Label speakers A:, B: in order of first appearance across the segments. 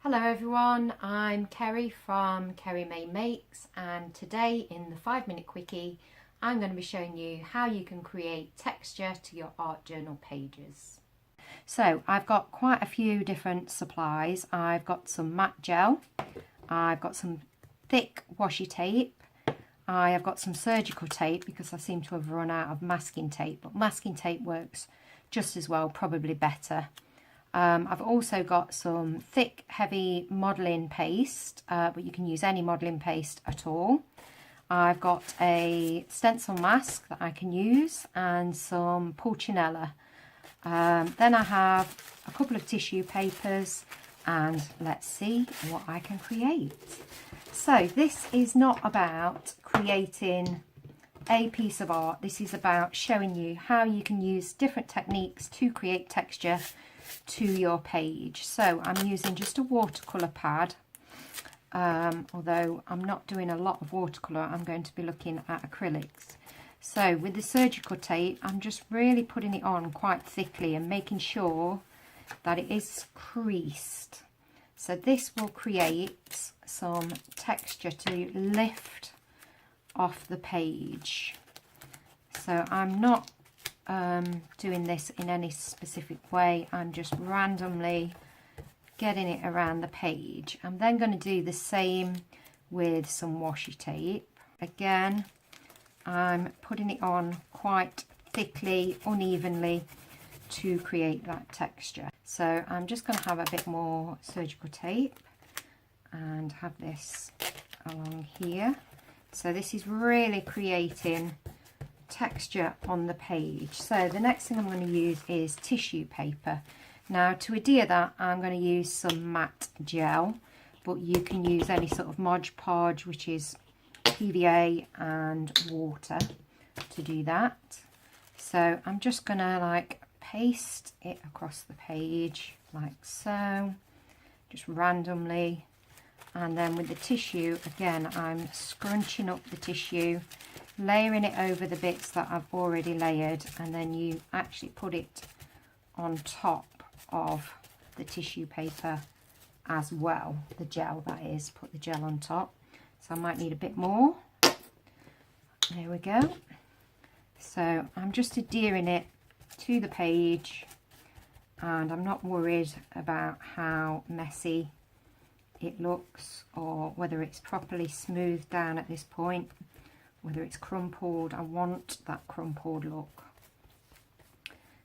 A: Hello everyone, I'm Kerry from Kerry May Makes, and today in the 5-minute quickie I'm going to be showing you how you can create texture to your art journal pages. So I've got quite a few different supplies. I've got some matte gel, I've got some thick washi tape, I have got some surgical tape because I seem to have run out of masking tape, but masking tape works just as well, probably better. I've also got some thick, heavy modelling paste, but you can use any modelling paste at all. I've got a stencil mask that I can use and some pulcinella. Then I have a couple of tissue papers, and let's see what I can create. So this is not about creating a piece of art. This is about showing you how you can use different techniques to create texture to your page. So I'm using just a watercolour pad, although I'm not doing a lot of watercolour. I'm going to be looking at acrylics. So with the surgical tape, I'm just really putting it on quite thickly and making sure that it is creased. So this will create some texture to lift off the page. So I'm not doing this in any specific way. I'm just randomly getting it around the page. I'm then going to do the same with some washi tape. Again, I'm putting it on quite thickly, unevenly to create that texture. So I'm just going to have a bit more surgical tape and have this along here. So this is really creating texture on the page. So the next thing I'm going to use is tissue paper. Now to adhere that, I'm going to use some matte gel, but you can use any sort of Mod Podge, which is PVA and water, to do that. So I'm just going to like paste it across the page like so, just randomly. And then with the tissue, again, I'm scrunching up the tissue, layering it over the bits that I've already layered, and then you actually put it on top of the tissue paper as well, the gel that is, put the gel on top. So I might need a bit more. There we go. So I'm just adhering it to the page, and I'm not worried about how messy it looks or whether it's properly smoothed down at this point, whether it's crumpled. I want that crumpled look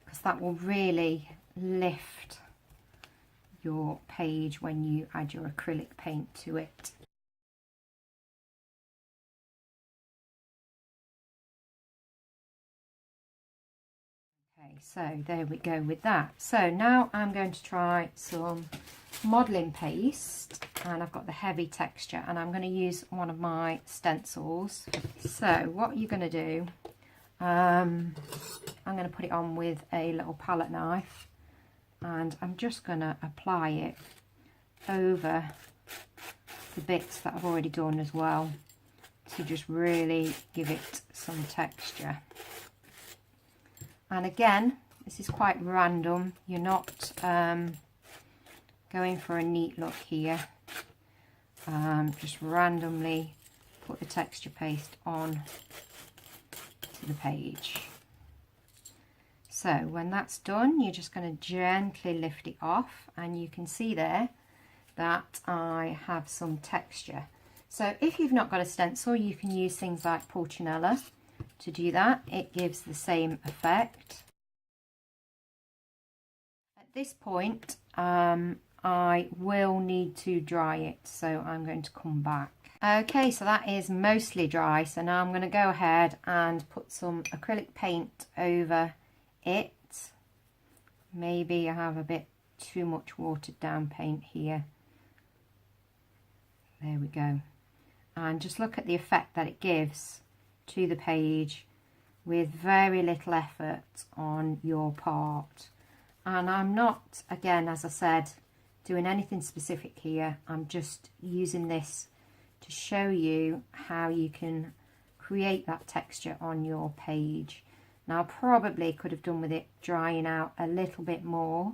A: because that will really lift your page when you add your acrylic paint to it. Okay, so there we go with that. So now I'm going to try some modelling paste, and I've got the heavy texture, and I'm going to use one of my stencils. So what you're going to do, I'm going to put it on with a little palette knife, and I'm just going to apply it over the bits that I've already done as well, to just really give it some texture. And again, this is quite random. You're not going for a neat look here. Just randomly put the texture paste on to the page. So when that's done, you're just going to gently lift it off, and you can see there that I have some texture. So if you've not got a stencil, you can use things like pulcinella to do that. It gives the same effect. At this point, I will need to dry it, so I'm going to come back. Okay, so that is mostly dry, so now I'm going to go ahead and put some acrylic paint over it. Maybe I have a bit too much watered down paint here. There we go. And just look at the effect that it gives to the page with very little effort on your part. And I'm not, again, as I said, doing anything specific here. I'm just using this to show you how you can create that texture on your page. Now I probably could have done with it drying out a little bit more,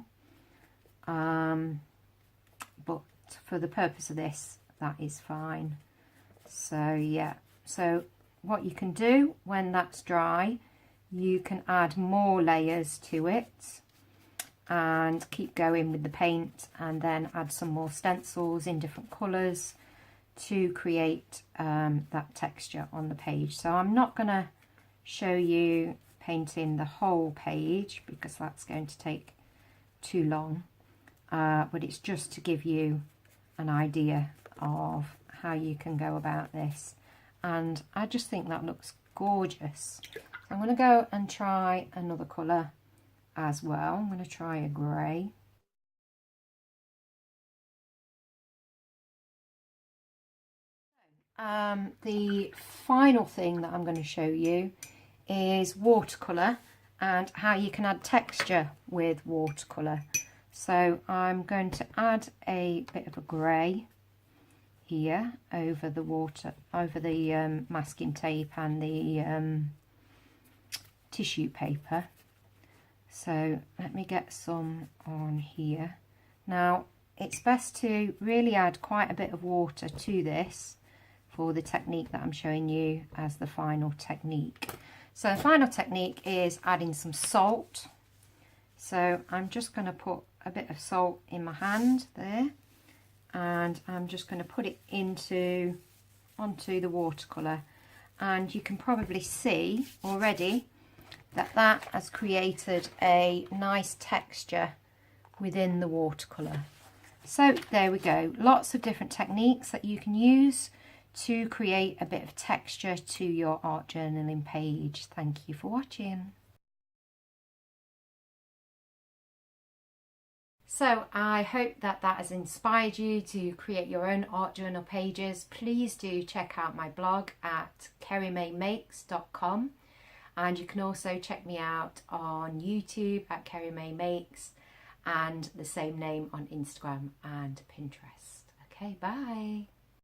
A: but for the purpose of this, that is fine. So yeah, so what you can do when that's dry, you can add more layers to it and keep going with the paint, and then add some more stencils in different colours to create that texture on the page. So I'm not going to show you painting the whole page because that's going to take too long, but it's just to give you an idea of how you can go about this, and I just think that looks gorgeous. I'm going to go and try another colour as well. I'm going to try a grey. The final thing that I'm going to show you is watercolour and how you can add texture with watercolour. So I'm going to add a bit of a grey here over the masking tape and the tissue paper. So let me get some on here. Now it's best to really add quite a bit of water to this for the technique that I'm showing you as the final technique. So the final technique is adding some salt. So I'm just going to put a bit of salt in my hand there, and I'm just going to put it onto the watercolour, and you can probably see already that that has created a nice texture within the watercolour. So there we go, lots of different techniques that you can use to create a bit of texture to your art journaling page. Thank you for watching. So I hope that that has inspired you to create your own art journal pages. Please do check out my blog at kerrymmaymakes.com, and you can also check me out on YouTube at kerrymmaymakes, and the same name on Instagram and Pinterest. Okay, bye.